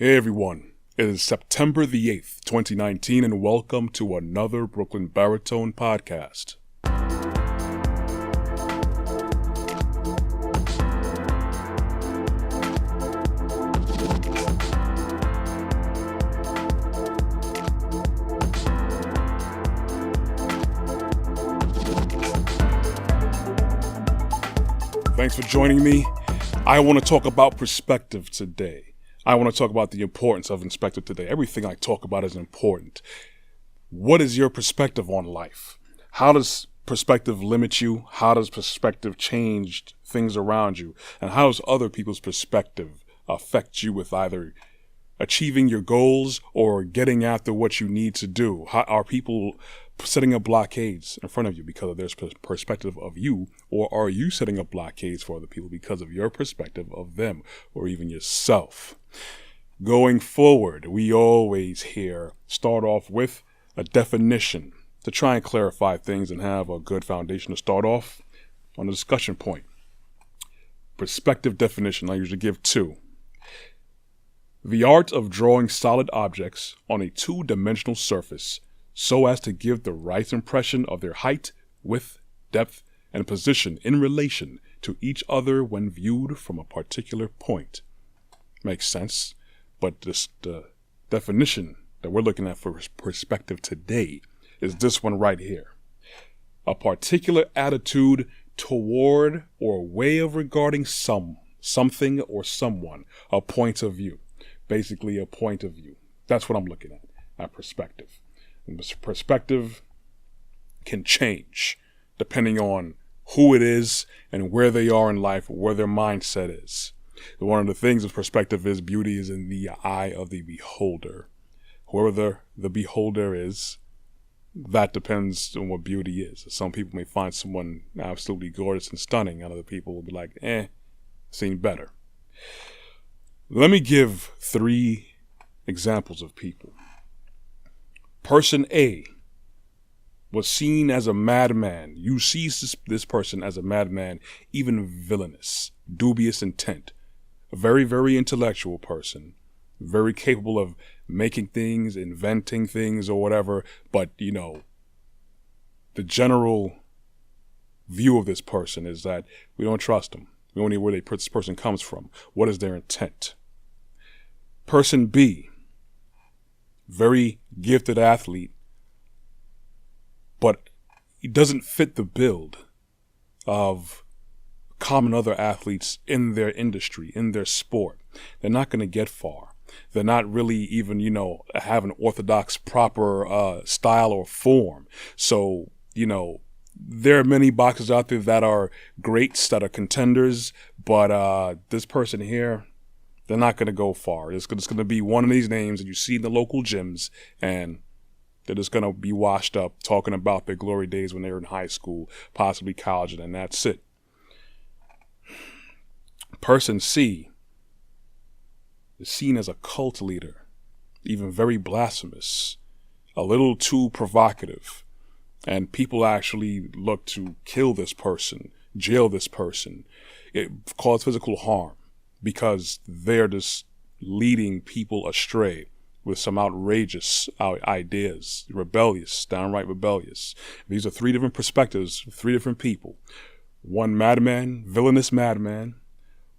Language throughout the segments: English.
Hey everyone, it is September the 8th, 2019, and welcome to another Brooklyn Baritone podcast. Thanks for joining me. I want to talk about perspective today. I want to talk about the importance of perspective today. Everything I talk about is important. What is your perspective on life? How does perspective limit you? How does perspective change things around you? And how does other people's perspective affect you with either achieving your goals or getting after what you need to do? How are people setting up blockades in front of you because of their perspective of you, or are you setting up blockades for other people because of your perspective of them or even yourself? Going forward, we always start off with a definition to try and clarify things and have a good foundation to start off on a discussion point. Perspective definition, I usually give two. The art of drawing solid objects on a two-dimensional surface so as to give the right impression of their height, width, depth, and position in relation to each other when viewed from a particular point. Makes sense, but the definition that we're looking at for perspective today is this one right here. A particular attitude toward or way of regarding something or someone, a point of view. Basically a point of view. That's what I'm looking at perspective. And perspective can change depending on who it is and where they are in life, where their mindset is. One of the things of perspective is beauty is in the eye of the beholder. Whoever the beholder is, that depends on what beauty is. Some people may find someone absolutely gorgeous and stunning, and other people will be like, seen better. Let me give three examples of people. Person A was seen as a madman. You see this person as a madman, even villainous, dubious intent. A very, very intellectual person, very capable of making things, inventing things or whatever. But, the general view of this person is that we don't trust them. We don't know where this person comes from. What is their intent? Person B, very gifted athlete, but he doesn't fit the build of common other athletes in their industry, in their sport. They're not going to get far. They're not really even, have an orthodox, proper style or form. So, there are many boxers out there that are greats, that are contenders, but this person here, they're not going to go far. It's going to be one of these names that you see in the local gyms, and they're just going to be washed up talking about their glory days when they were in high school, possibly college, and that's it. Person C is seen as a cult leader, even very blasphemous, a little too provocative, and people actually look to kill this person, jail this person, cause physical harm, because they're just leading people astray with some outrageous ideas, rebellious, downright rebellious. These are three different perspectives, three different people. One madman, villainous madman.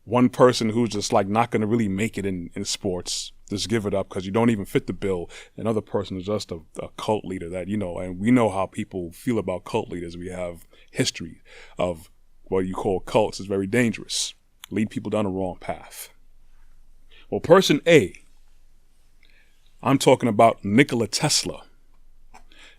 One person who's just not going to really make it in sports, just give it up because you don't even fit the bill. Another person is just a cult leader that, and we know how people feel about cult leaders. We have history of what you call cults is very dangerous. Lead people down the wrong path. Well, person A, I'm talking about Nikola Tesla.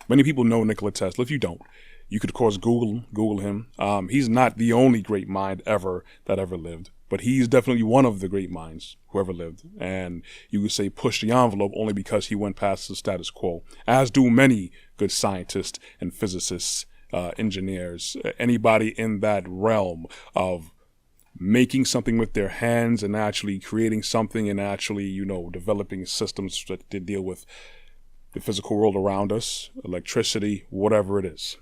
Many people know Nikola Tesla. If you don't, you could, of course, Google him. He's not the only great mind that ever lived, but he's definitely one of the great minds who ever lived. And you could say push the envelope only because he went past the status quo, as do many good scientists and physicists, engineers, anybody in that realm of making something with their hands and actually creating something and actually, developing systems that deal with the physical world around us, electricity, whatever it is.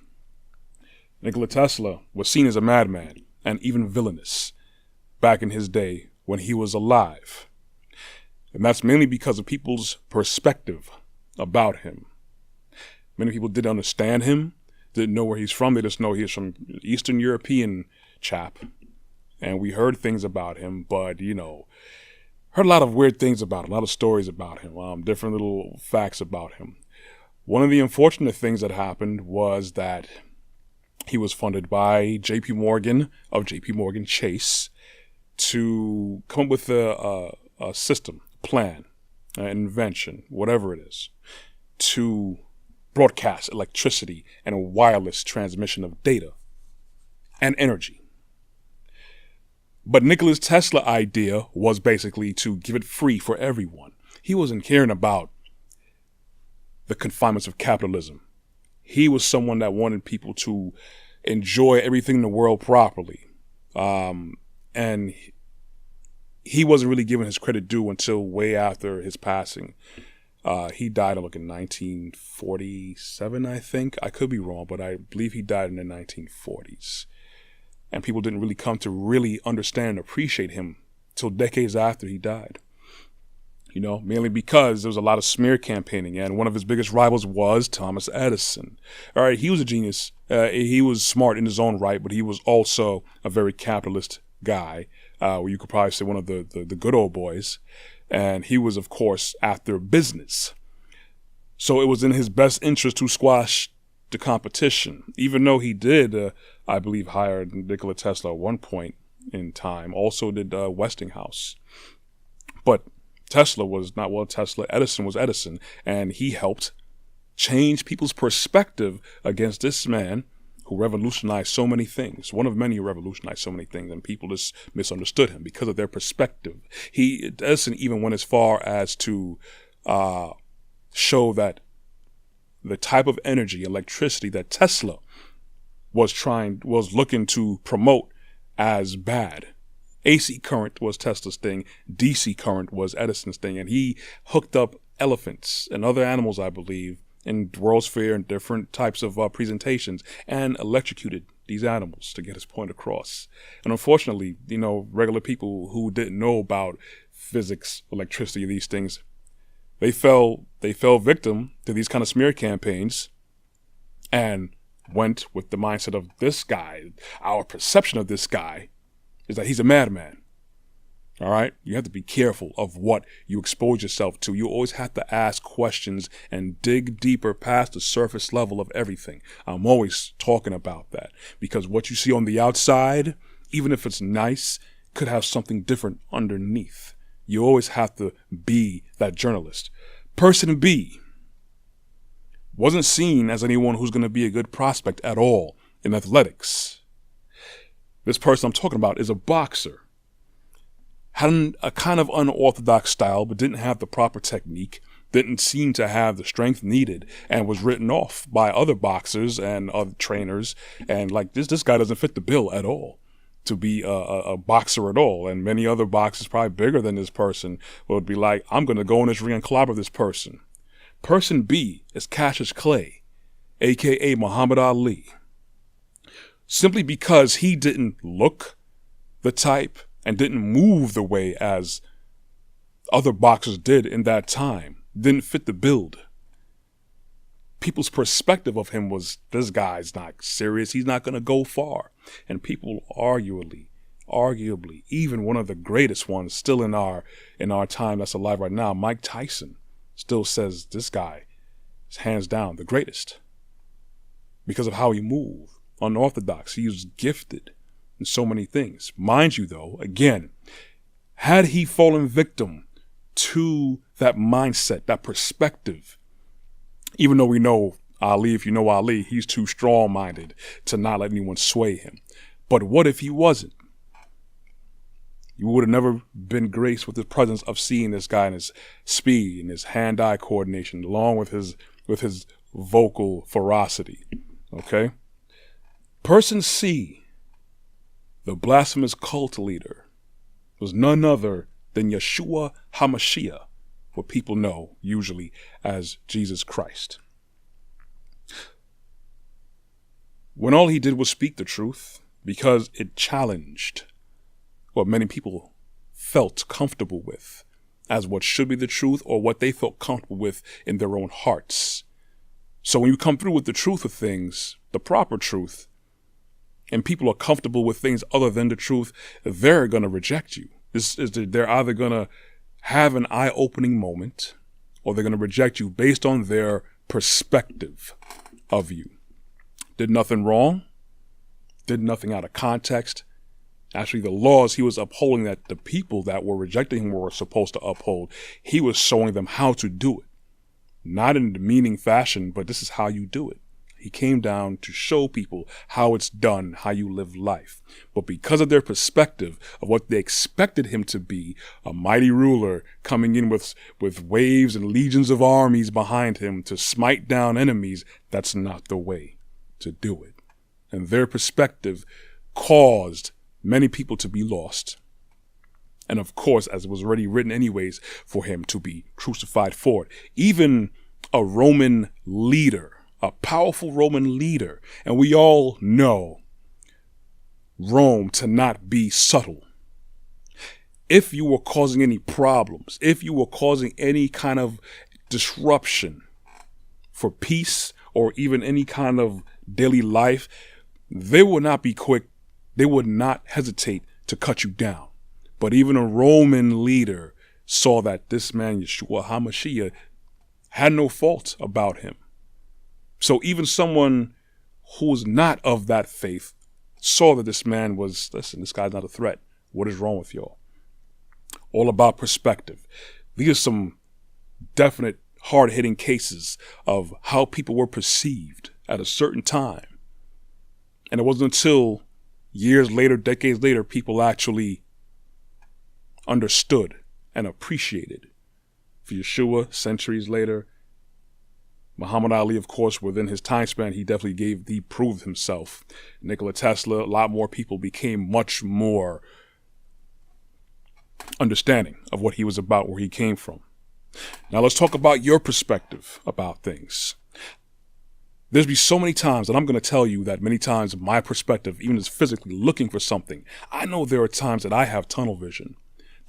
Nikola Tesla was seen as a madman and even villainous back in his day when he was alive. And that's mainly because of people's perspective about him. Many people didn't understand him, didn't know where he's from. They just know he's from Eastern European chap. And we heard things about him, but, heard a lot of weird things about him, a lot of stories about him, different little facts about him. One of the unfortunate things that happened was that he was funded by J.P. Morgan of J.P. Morgan Chase to come up with a system, plan, an invention, whatever it is, to broadcast electricity and a wireless transmission of data and energy. But Nikola Tesla's idea was basically to give it free for everyone. He wasn't caring about the confinements of capitalism. He was someone that wanted people to enjoy everything in the world properly. And he wasn't really given his credit due until way after his passing. He died in 1947, I think. I could be wrong, but I believe he died in the 1940s. And people didn't really come to really understand and appreciate him till decades after he died. Mainly because there was a lot of smear campaigning, and one of his biggest rivals was Thomas Edison. All right, he was a genius. He was smart in his own right, but he was also a very capitalist guy. You could probably say one of the good old boys. And he was, of course, after business. So it was in his best interest to squash the competition, even though he did, I believe, hire Nikola Tesla at one point in time. Also did Westinghouse. But Tesla was not, Tesla, Edison was Edison, and he helped change people's perspective against this man who revolutionized so many things. One of many who revolutionized so many things, and people just misunderstood him because of their perspective. Edison even went as far as to show that the type of energy, electricity that Tesla was looking to promote as bad. AC current was Tesla's thing. DC current was Edison's thing. And he hooked up elephants and other animals, I believe, in World's Fair and different types of presentations and electrocuted these animals to get his point across. And unfortunately, regular people who didn't know about physics, electricity, these things, they fell victim to these kind of smear campaigns and went with the mindset of this guy. Our perception of this guy is that he's a madman. All right? You have to be careful of what you expose yourself to. You always have to ask questions and dig deeper past the surface level of everything. I'm always talking about that because what you see on the outside, even if it's nice, could have something different underneath. You always have to be that journalist. Person B wasn't seen as anyone who's going to be a good prospect at all in athletics. This person I'm talking about is a boxer. Had a kind of unorthodox style, but didn't have the proper technique, didn't seem to have the strength needed, and was written off by other boxers and other trainers. And this guy doesn't fit the bill at all to be a boxer at all. And many other boxers, probably bigger than this person, would be like, I'm going to go in this ring and clobber this person. Person B is Cassius Clay, a.k.a. Muhammad Ali. Simply because he didn't look the type and didn't move the way as other boxers did in that time, didn't fit the build. People's perspective of him was, this guy's not serious, he's not going to go far. And people arguably, even one of the greatest ones still in our time that's alive right now, Mike Tyson, still says this guy is hands down the greatest because of how he moved. Unorthodox. He was gifted in so many things. Mind you, though, again, had he fallen victim to that mindset, that perspective, even though we know Ali, if you know Ali, he's too strong-minded to not let anyone sway him. But what if he wasn't? You would have never been graced with the presence of seeing this guy and his speed and his hand-eye coordination, along with his vocal ferocity. Okay? Person C, the blasphemous cult leader, was none other than Yeshua HaMashiach, what people know usually as Jesus Christ. When all he did was speak the truth, because it challenged what many people felt comfortable with, as what should be the truth or what they felt comfortable with in their own hearts. So when you come through with the truth of things, the proper truth, and people are comfortable with things other than the truth, they're going to reject you. They're either going to have an eye-opening moment or they're going to reject you based on their perspective of you. Did nothing wrong, did nothing out of context. Actually, the laws he was upholding that the people that were rejecting him were supposed to uphold, he was showing them how to do it. Not in a demeaning fashion, but this is how you do it. He came down to show people how it's done, how you live life. But because of their perspective of what they expected him to be, a mighty ruler coming in with waves and legions of armies behind him to smite down enemies, that's not the way to do it. And their perspective caused many people to be lost. And of course, as it was already written anyways, for him to be crucified for it. Even a Roman leader, a powerful Roman leader, and we all know Rome to not be subtle. If you were causing any problems, if you were causing any kind of disruption for peace or even any kind of daily life, they would not be quick. They would not hesitate to cut you down. But even a Roman leader saw that this man, Yeshua HaMashiach, had no fault about him. So even someone who was not of that faith saw that this man was, listen, this guy's not a threat. What is wrong with y'all? All about perspective. These are some definite hard-hitting cases of how people were perceived at a certain time. And it wasn't until years later, decades later, people actually understood and appreciated. For Yeshua, centuries later, Muhammad Ali, of course, within his time span, he proved himself. Nikola Tesla, a lot more people became much more understanding of what he was about, where he came from. Now let's talk about your perspective about things. There's be so many times, and I'm going to tell you that many times my perspective, even as physically looking for something, I know there are times that I have tunnel vision.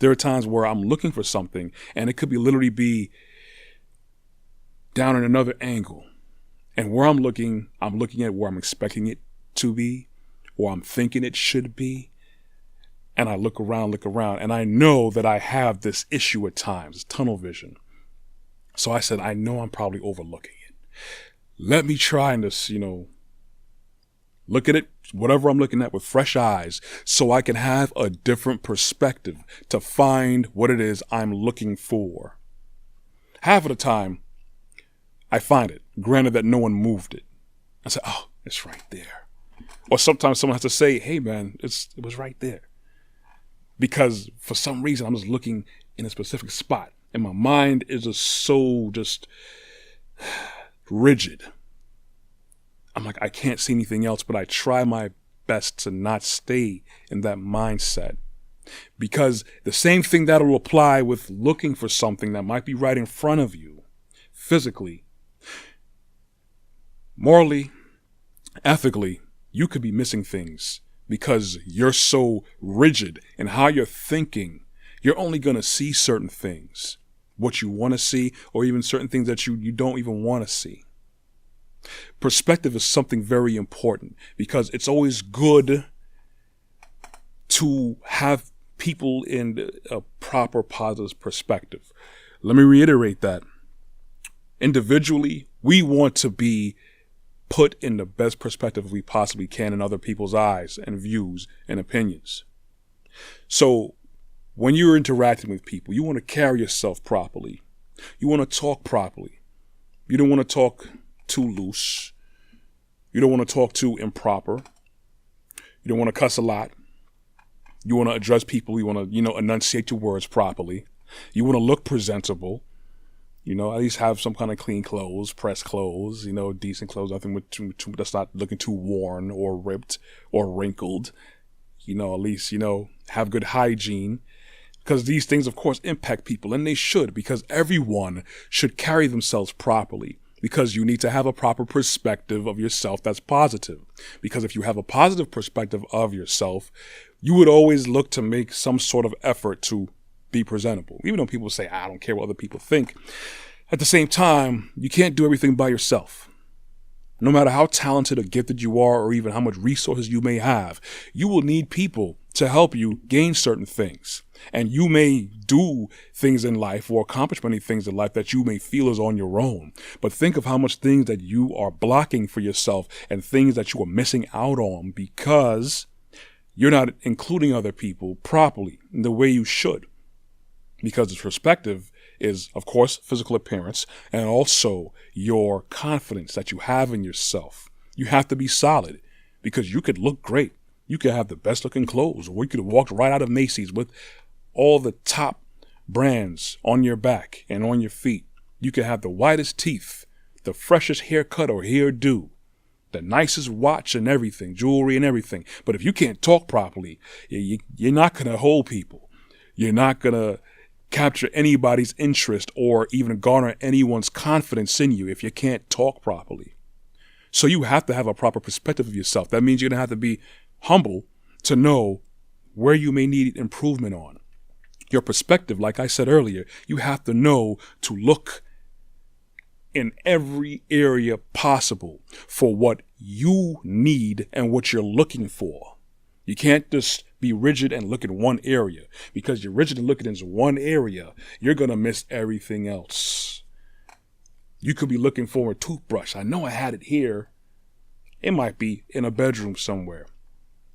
There are times where I'm looking for something and it could be literally be down in another angle. And where I'm looking at where I'm expecting it to be, or I'm thinking it should be. And I look around, and I know that I have this issue at times, tunnel vision. So I said, I know I'm probably overlooking it. Let me try and just, look at it, whatever I'm looking at with fresh eyes, so I can have a different perspective to find what it is I'm looking for. Half of the time, I find it, granted that no one moved it. I say, oh, it's right there. Or sometimes someone has to say, hey man, it was right there. Because for some reason, I'm just looking in a specific spot. And my mind is just rigid. I'm like, I can't see anything else, but I try my best to not stay in that mindset. Because the same thing that will apply with looking for something that might be right in front of you, physically, morally, ethically, you could be missing things because you're so rigid in how you're thinking. You're only going to see certain things, what you want to see, or even certain things that you don't even want to see. Perspective is something very important because it's always good to have people in a proper positive perspective. Let me reiterate that. Individually, we want to be put in the best perspective we possibly can in other people's eyes and views and opinions. So when you're interacting with people, you want to carry yourself properly. You want to talk properly. You don't want to talk too loose. You don't want to talk too improper. You don't want to cuss a lot. You want to address people. You want to, enunciate your words properly. You want to look presentable. At least have some kind of clean clothes, pressed clothes, decent clothes, nothing that's not looking too worn or ripped or wrinkled. At least, have good hygiene. Because these things, of course, impact people, and they should, because everyone should carry themselves properly. Because you need to have a proper perspective of yourself that's positive. Because if you have a positive perspective of yourself, you would always look to make some sort of effort to be presentable. Even though people say, I don't care what other people think. At the same time, you can't do everything by yourself. No matter how talented or gifted you are, or even how much resources you may have, you will need people to help you gain certain things. And you may do things in life or accomplish many things in life that you may feel is on your own. But think of how much things that you are blocking for yourself and things that you are missing out on because you're not including other people properly in the way you should. Because the perspective is, of course, physical appearance and also your confidence that you have in yourself. You have to be solid because you could look great. You could have the best looking clothes, or you could have walked right out of Macy's with all the top brands on your back and on your feet. You could have the whitest teeth, the freshest haircut or hairdo, the nicest watch and everything, jewelry and everything. But if you can't talk properly, you're not going to hold people. You're not going to capture anybody's interest or even garner anyone's confidence in you if you can't talk properly. So you have to have a proper perspective of yourself. That means you're going to have to be humble to know where you may need improvement on. Your perspective, like I said earlier, you have to know to look in every area possible for what you need and what you're looking for. You can't just be rigid and look in one area, because you're rigid and looking in one area, you're going to miss everything else. You could be looking for a toothbrush. I know I had it here. It might be in a bedroom somewhere.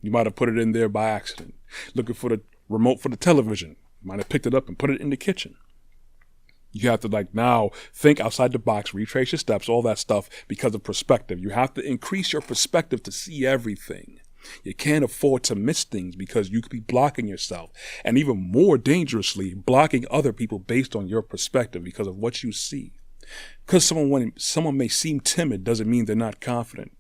You might have put it in there by accident. Looking for the remote for the television. You might have picked it up and put it in the kitchen. You have to now think outside the box, retrace your steps, all that stuff because of perspective. You have to increase your perspective to see everything. You can't afford to miss things because you could be blocking yourself, and even more dangerously, blocking other people based on your perspective because of what you see. Because someone may seem timid doesn't mean they're not confident.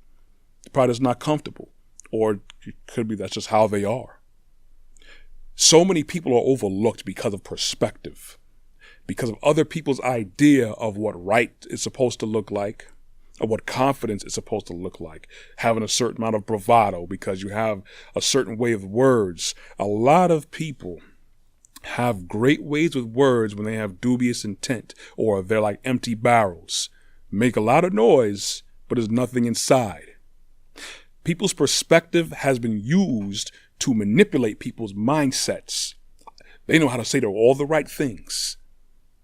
They're probably just not comfortable, or it could be that's just how they are. So many people are overlooked because of perspective, because of other people's idea of what right is supposed to look like, or what confidence is supposed to look like, having a certain amount of bravado because you have a certain way of words. A lot of people have great ways with words when they have dubious intent, or they're like empty barrels, make a lot of noise, but there's nothing inside. People's perspective has been used to manipulate people's mindsets. They know how to say they're all the right things,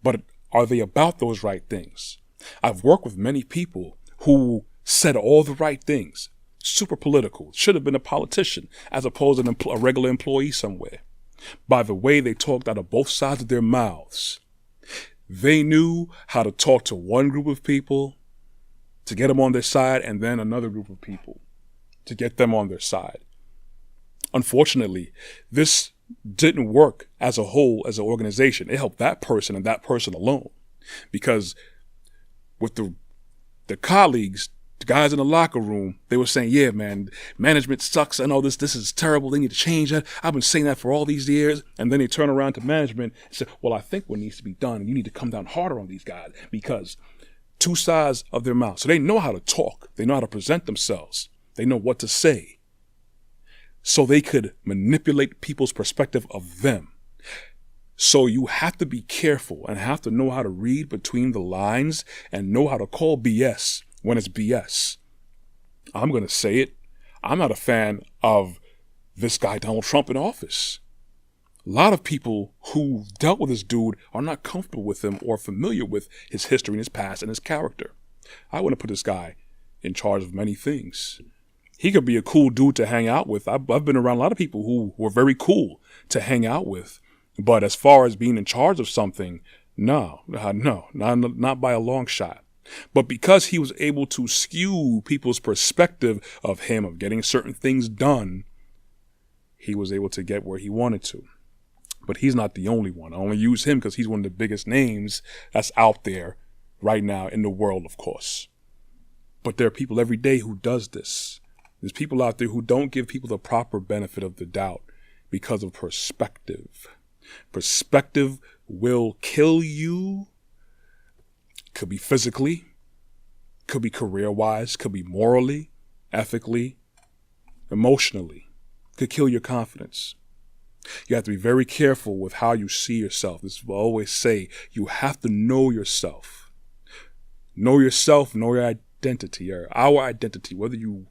but are they about those right things? I've worked with many people who said all the right things, super political, should have been a politician as opposed to a regular employee somewhere. By the way they talked out of both sides of their mouths, they knew how to talk to one group of people to get them on their side, and then another group of people to get them on their side. Unfortunately, this didn't work as a whole, as an organization. It helped that person and that person alone, because with the colleagues, the guys in the locker room, they were saying, yeah, man, management sucks. I know this is terrible. They need to change that. I've been saying that for all these years. And then they turn around to management and say, well, I think what needs to be done, you need to come down harder on these guys, because two sides of their mouth. So they know how to talk. They know how to present themselves. They know what to say. So they could manipulate people's perspective of them. So you have to be careful and have to know how to read between the lines and know how to call BS when it's BS. I'm going to say it. I'm not a fan of this guy, Donald Trump, in office. A lot of people who dealt with this dude are not comfortable with him or familiar with his history and his past and his character. I want to put this guy in charge of many things. He could be a cool dude to hang out with. I've been around a lot of people who were very cool to hang out with. But as far as being in charge of something, no, not by a long shot. But because he was able to skew people's perspective of him, of getting certain things done, he was able to get where he wanted to. But he's not the only one. I only use him because he's one of the biggest names that's out there right now in the world, of course. But there are people every day who does this. There's people out there who don't give people the proper benefit of the doubt because of perspective. Perspective will kill you. Could be physically, could be career-wise, could be morally, ethically, emotionally. Could kill your confidence. You have to be very careful with how you see yourself. This is what I always say. You have to know yourself. Know yourself, know your identity, or our identity, whether you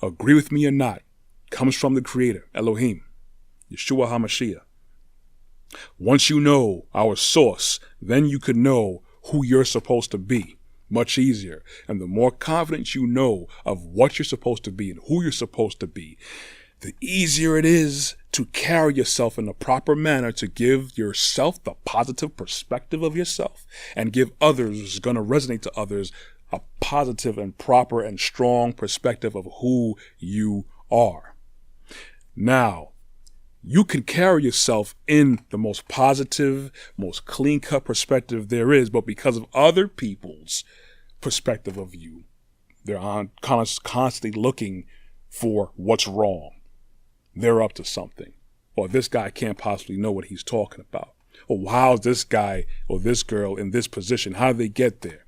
agree with me or not, comes from the Creator, Elohim, Yeshua HaMashiach. Once you know our source, then you can know who you're supposed to be much easier. And the more confident you know of what you're supposed to be and who you're supposed to be, the easier it is to carry yourself in the proper manner to give yourself the positive perspective of yourself and give others, it's going to resonate to others, a positive and proper and strong perspective of who you are. Now, you can carry yourself in the most positive, most clean-cut perspective there is, but because of other people's perspective of you, they're constantly looking for what's wrong. They're up to something. Or this guy can't possibly know what he's talking about. Or how's this guy or this girl in this position? How did they get there?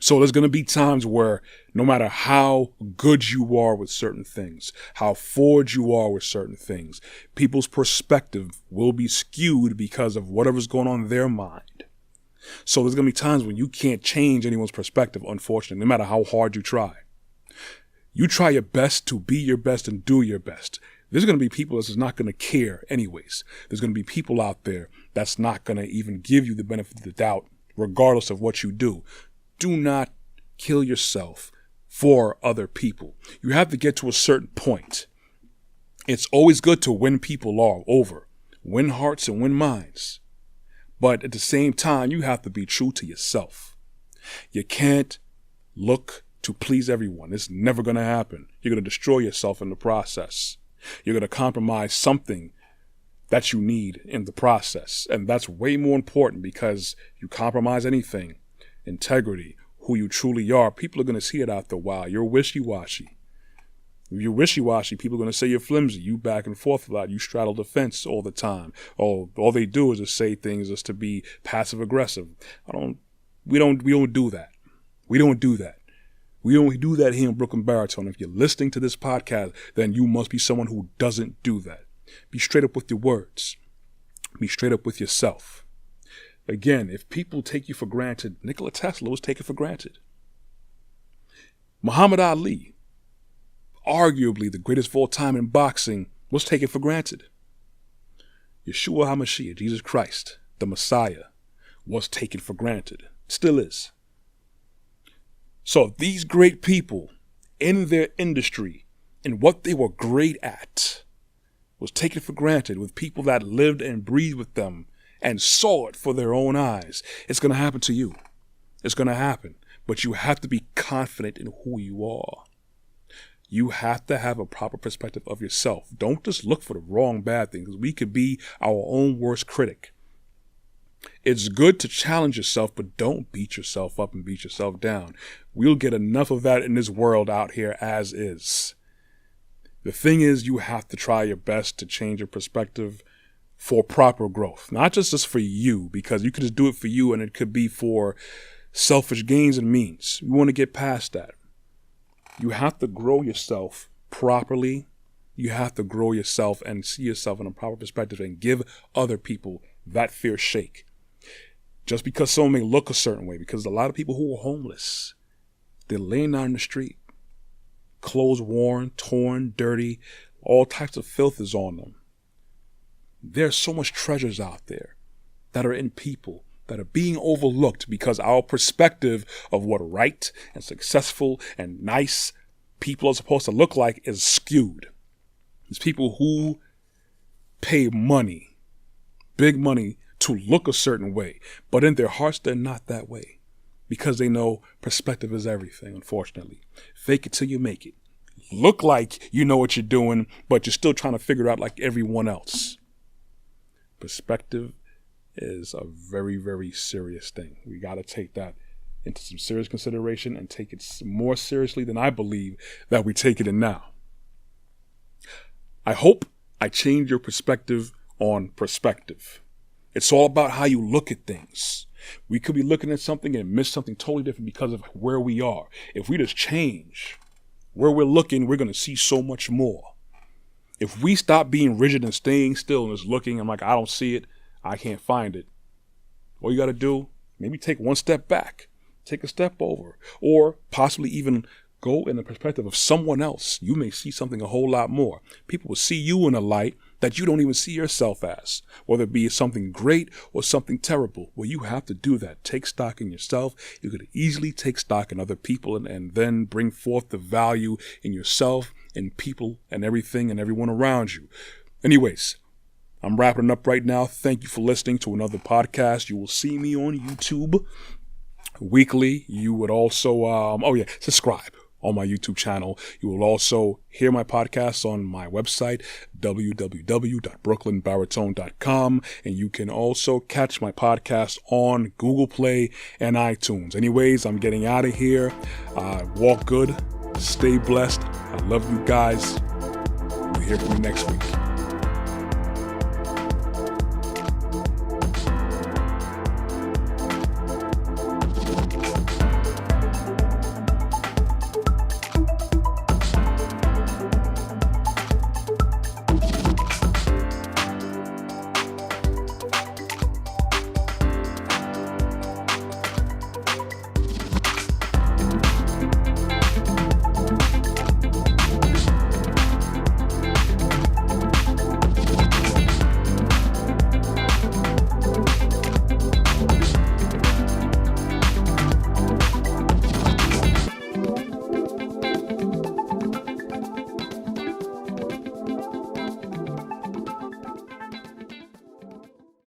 So there's going to be times where no matter how good you are with certain things, how forward you are with certain things, people's perspective will be skewed because of whatever's going on in their mind. So there's going to be times when you can't change anyone's perspective, unfortunately, no matter how hard you try. You try your best to be your best and do your best. There's going to be people that's not going to care anyways. There's going to be people out there that's not going to even give you the benefit of the doubt, regardless of what you do. Do not kill yourself for other people. You have to get to a certain point. It's always good to win people over, win hearts and win minds. But at the same time, you have to be true to yourself. You can't look to please everyone. It's never going to happen. You're going to destroy yourself in the process. You're going to compromise something that you need in the process. And that's way more important because you compromise anything, integrity, who you truly are, people are going to see it after a while. You're wishy-washy. If you're wishy-washy, people are going to say you're flimsy. You back and forth a lot. You straddle the fence all the time. All they do is just say things just to be passive-aggressive. We don't do that. We don't do that. We only do that here in Brooklyn Baritone. If you're listening to this podcast, then you must be someone who doesn't do that. Be straight up with your words. Be straight up with yourself. Again, if people take you for granted, Nikola Tesla was taken for granted. Muhammad Ali, arguably the greatest of all time in boxing, was taken for granted. Yeshua HaMashiach, Jesus Christ, the Messiah, was taken for granted. Still is. So these great people in their industry and what they were great at was taken for granted with people that lived and breathed with them and saw it for their own eyes. It's going to happen to you. It's going to happen. But you have to be confident in who you are. You have to have a proper perspective of yourself. Don't just look for the wrong, bad things. We could be our own worst critic. It's good to challenge yourself, but don't beat yourself up and beat yourself down. We'll get enough of that in this world out here as is. The thing is, you have to try your best to change your perspective for proper growth. Not just for you, because you could just do it for you and it could be for selfish gains and means. You want to get past that. You have to grow yourself properly. You have to grow yourself and see yourself in a proper perspective and give other people that fair shake. Just because someone may look a certain way, because a lot of people who are homeless, they're laying down in the street, clothes worn, torn, dirty, all types of filth is on them. There's so much treasures out there that are in people that are being overlooked because our perspective of what right and successful and nice people are supposed to look like is skewed. It's people who pay money, big money, to look a certain way, but in their hearts, they're not that way because they know perspective is everything, unfortunately. Fake it till you make it. Look like you know what you're doing, but you're still trying to figure it out like everyone else. Perspective is a very, very serious thing. We got to take that into some serious consideration and take it more seriously than I believe that we take it in now. I hope I changed your perspective on perspective. It's all about how you look at things. We could be looking at something and miss something totally different because of where we are. If we just change where we're looking, we're going to see so much more. If we stop being rigid and staying still and just looking, I'm like, I don't see it, I can't find it. All you got to do, maybe take one step back, take a step over, or possibly even go in the perspective of someone else. You may see something a whole lot more. People will see you in a light that you don't even see yourself as, whether it be something great or something terrible. Well, you have to do that. Take stock in yourself. You could easily take stock in other people and then bring forth the value in yourself and people and everything and everyone around you. Anyways, I'm wrapping up right now. Thank you for listening to another podcast. You will see me on YouTube weekly. You would also, subscribe on my YouTube channel. You will also hear my podcasts on my website, www.brooklynbaritone.com. And you can also catch my podcast on Google Play and iTunes. Anyways, I'm getting out of here. Walk good. Stay blessed. I love you guys. We'll hear from you next week.